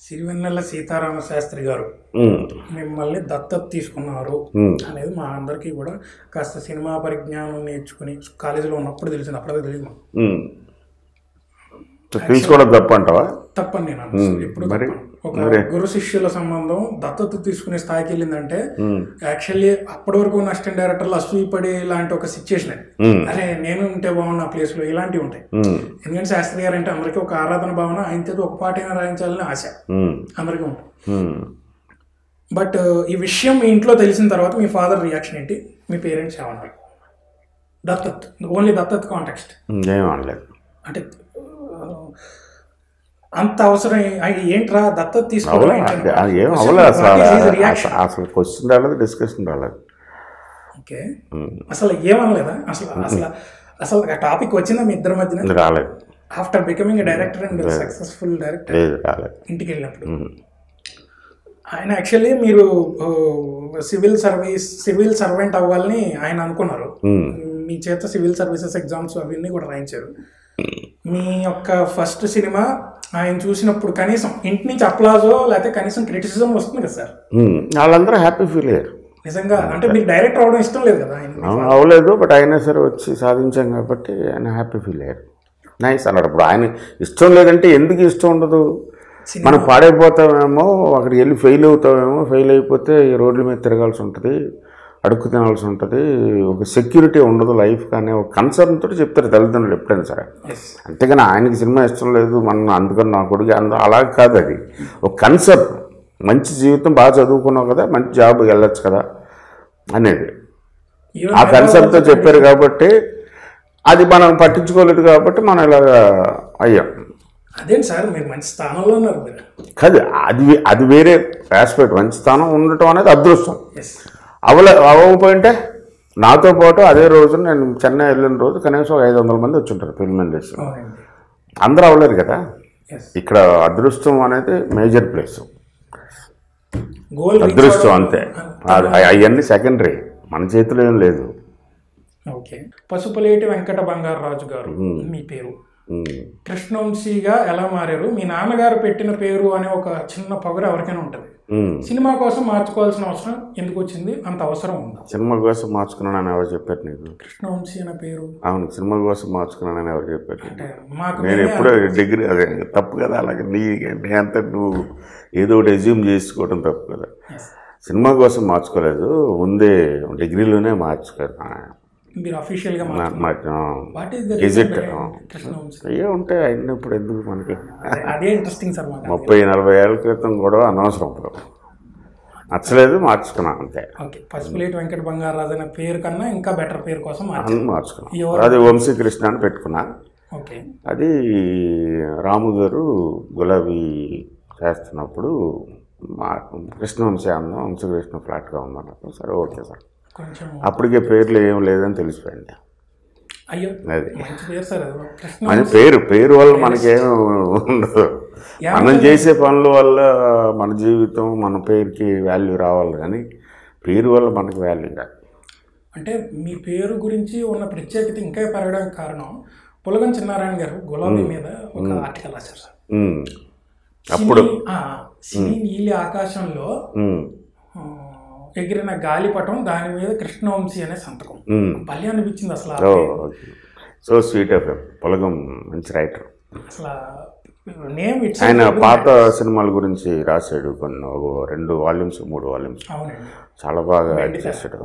సిరివెన్నెల సీతారామ శాస్త్రి గారు మిమ్మల్ని దత్తత తీసుకున్నారు అనేది మా అందరికీ కూడా కాస్త సినిమా పరిజ్ఞానం నేర్చుకుని కాలేజీలో ఉన్నప్పుడు తెలిసింది. అప్పుడే తెలియదు తీసుకోవడం తప్ప అంటావా? తప్పని నేను ఎప్పుడు ఒక గురు శిష్యుల సంబంధం దత్తత తీసుకునే స్థాయికి వెళ్ళిందంటే యాక్చువల్లీ అప్పటి వరకు ఉన్న అసిస్టెంట్ డైరెక్టర్లు అసూయపడే లాంటి ఒక సిచ్యుయేషన్. అరే నేను ఉంటే బాగున్నా ప్లేస్ లో ఇలాంటివి ఉంటాయి. ఎందుకంటే శాస్త్రి గారు అంటే అందరికీ ఒక ఆరాధన భావన, ఆయనతో ఒక పాట అయినా రాయించాలని ఆశ అందరికీ ఉంటుంది. బట్ ఈ విషయం మీ ఇంట్లో తెలిసిన తర్వాత మీ ఫాదర్ రియాక్షన్ ఏంటి, మీ పేరెంట్స్ ఏమన్నారు? దత్తత్ ఓన్లీ దత్తత్ కాంటెక్స్ట్ అంటే అంత అవసరం ఏంట్రా దత్తత తీసుకోవాలి? అసలు క్వశ్చన్ రాలేదు, డిస్కషన్ రాలేదు. ఓకే, అసలు ఏమనలేదా? అసలు అసలు అసలు టాపిక్ వచ్చిందా మీ ఇద్దరి మధ్యన? రాలేదు. After becoming director and successful director ఇంటికి వెళ్ళినప్పుడు ఆయన యాక్చువల్లీ మీరు సివిల్ సర్వెంట్ అవ్వాలని ఆయన అనుకున్నారు. మీ చేత సివిల్ సర్వీసెస్ ఎగ్జామ్స్ అవన్నీ కూడా రాయించారు. మీ యొక్క ఫస్ట్ సినిమా ఆయన చూసినప్పుడు కనీసం ఇంటి నుంచి అప్లాజో లేకపోతే కనీసం క్రిటిసిజం వస్తుంది కదా సార్? వాళ్ళందరూ హ్యాపీ ఫీల్ అయ్యారు నిజంగా. అంటే మీకు డైరెక్టర్ అవడం ఇష్టం లేదు కదా? ఆయన అవలేదు, బట్ అయినా సరే వచ్చి సాధించాం కాబట్టి ఆయన హ్యాపీ ఫీల్ అయ్యారు. నైస్ అన్నాడు. ఇప్పుడు ఆయన ఇష్టం లేదంటే ఎందుకు ఇష్టం ఉండదు? మనం పాడైపోతామేమో, అక్కడికి వెళ్ళి ఫెయిల్ అవుతామేమో, ఫెయిల్ అయిపోతే ఈ రోడ్ల మీద తిరగాల్సి ఉంటుంది, అడుక్కు తినాల్సి ఉంటుంది, ఒక సెక్యూరిటీ ఉండదు లైఫ్ కానీ ఒక కన్సర్న్ తోటి చెప్తారు తల్లిదండ్రులు ఎప్పుడైనా సరే. అంతేగాని ఆయనకి సినిమా ఇష్టం లేదు మనం అందుకని నా కొడుకు అలా కాదు. అది ఒక కన్సర్న్, మంచి జీవితం, బాగా చదువుకున్నావు కదా, మంచి జాబ్ వెళ్ళొచ్చు కదా అనేది ఆ కన్సర్న్తో చెప్పారు కాబట్టి అది మనం పట్టించుకోలేదు కాబట్టి మనం ఇలాగా అయ్యాం. అదేంటి సార్ మీరు మంచి స్థానంలో ఉన్నారు కాదు, అది వేరే ఆస్పెక్ట్. మంచి స్థానం ఉండటం అనేది అదృష్టం. అవ్వకపోయింటే నాతో పాటు అదే రోజు నేను చెన్నై వెళ్ళిన రోజు కనీసం 500 మంది వచ్చి ఉంటారు ఫిల్మ్ ఇండస్ట్రీ. అందరూ అవ్వలేరు కదా. ఇక్కడ అదృష్టం అనేది మేజర్ ప్లేస్. అదృష్టం అంతే, అవన్నీ సెకండరీ, మన చేతిలో ఏం లేదు. ఓకే, పసుపులేటి వెంకట బంగారరాజు గారు మీ పేరు. కృష్ణవంశీగా ఎలా మారారు? మీ నాన్నగారు పెట్టిన పేరు అనే ఒక చిన్న పొగరు ఎవరికైనా ఉంటుంది. సినిమా కోసం మార్చుకోవాల్సిన అవసరం ఎందుకు వచ్చింది? అంత అవసరం ఉందా? సినిమా కోసం మార్చుకున్నానని ఎవరు చెప్పారు నీకు? కృష్ణవంశీ అనే పేరు. అవును, సినిమా కోసం మార్చుకున్నానని ఎవరు చెప్పారు? నేను ఎప్పుడో డిగ్రీ, అదే తప్పు కదా. అలాగే నీ అంతా నువ్వు ఏదో ఒకటి ఎజ్యూమ్ చేసుకోవడం తప్పు కదా. సినిమా కోసం మార్చుకోలేదు, ముందే డిగ్రీలోనే మార్చుకున్నాను. మీరు అఫీషియల్గా గెజెట్ అయ్యే ఉంటాయి. అయినప్పుడు ఎందుకు మనకి? అదే ఇంట్రెస్టింగ్ సార్. 30-40 ఏళ్ళ క్రితం కూడా అనవసరం. ఇప్పుడు నచ్చలేదు, మార్చుకున్నాను అంతే. ఓకే, పసుపులేటి వెంకట బంగారరాజు అనే పేరు కన్నా ఇంకా బెటర్ పేరు కోసం మార్చుకున్నాను. అది వంశీకృష్ణ అని పెట్టుకున్నా. ఓకే, అది రాము గారు గులాబీ చేస్తున్నప్పుడు మా కృష్ణవంశీ అన్నాం, వంశీకృష్ణ ఫ్లాట్గా ఉందన్నప్పుడు సరే ఓకే సార్. అప్పటికే పేర్లు ఏం లేదని తెలిసిపోయింది. అది మన పేరు వల్ల మనకేం ఉండదు. మనం చేసే పనుల వల్ల మన జీవితం, మన పేరుకి వాల్యూ రావాలి కానీ పేరు వల్ల మనకి వాల్యూ కాదు. అంటే మీ పేరు గురించి ఉన్న ప్రత్యేకత ఇంకా పెరగడానికి కారణం పులగం చిన్నారాయణ గారు గులాబీ మీద ఒక ఆర్టికల్ రాశారు సార్. అప్పుడు నీలి ఆకాశంలో ఎగిరిన గాలిపటం, దాని మీద కృష్ణవంశీ అనే సంతకం. భలే అనిపించింది అసలు. సో స్వీట్ ఆఫ్ పొలగం మంచి రైటర్. అసలు నేమ్ ఆయన పాత సినిమాల గురించి రాశాడు కొన్ని 2 వాల్యూమ్స్ 3 వాల్యూమ్స్. చాలా బాగా చేశాడు,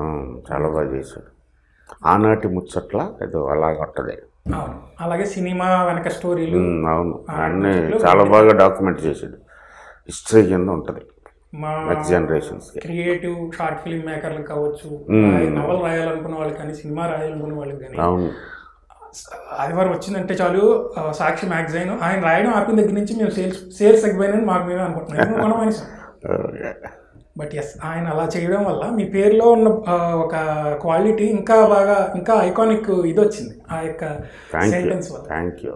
చాలా బాగా చేశాడు. ఆనాటి ముచ్చట్ల ఏదో అలాగ ఉంటుంది. అలాగే సినిమా వెనక స్టోరీలు. అవును, అన్నీ చాలా బాగా డాక్యుమెంట్ చేశాడు. హిస్టరీ కింద ఉంటుంది. క్రియేటివ్ షార్ట్ ఫిల్మ్ మేకర్లు కావచ్చు, నవల్ రాయాలనుకున్న వాళ్ళు కానీ, సినిమా రాయాలనుకున్న వాళ్ళు కానీ, ఆదివారం వచ్చిందంటే చాలు సాక్షి మ్యాగజైన్ ఆయన రాయడం ఆపిన దగ్గర నుంచి మేము సేల్స్ తగ్గిపోయినని మాకు మేమే అనుకుంటున్నాం. బట్ ఎస్, ఆయన అలా చేయడం వల్ల మీ పేరులో ఉన్న ఒక క్వాలిటీ ఇంకా బాగా, ఇంకా ఐకానిక్ ఇది వచ్చింది ఆ యొక్క సెంటెన్స్ వల్ల. Thank you.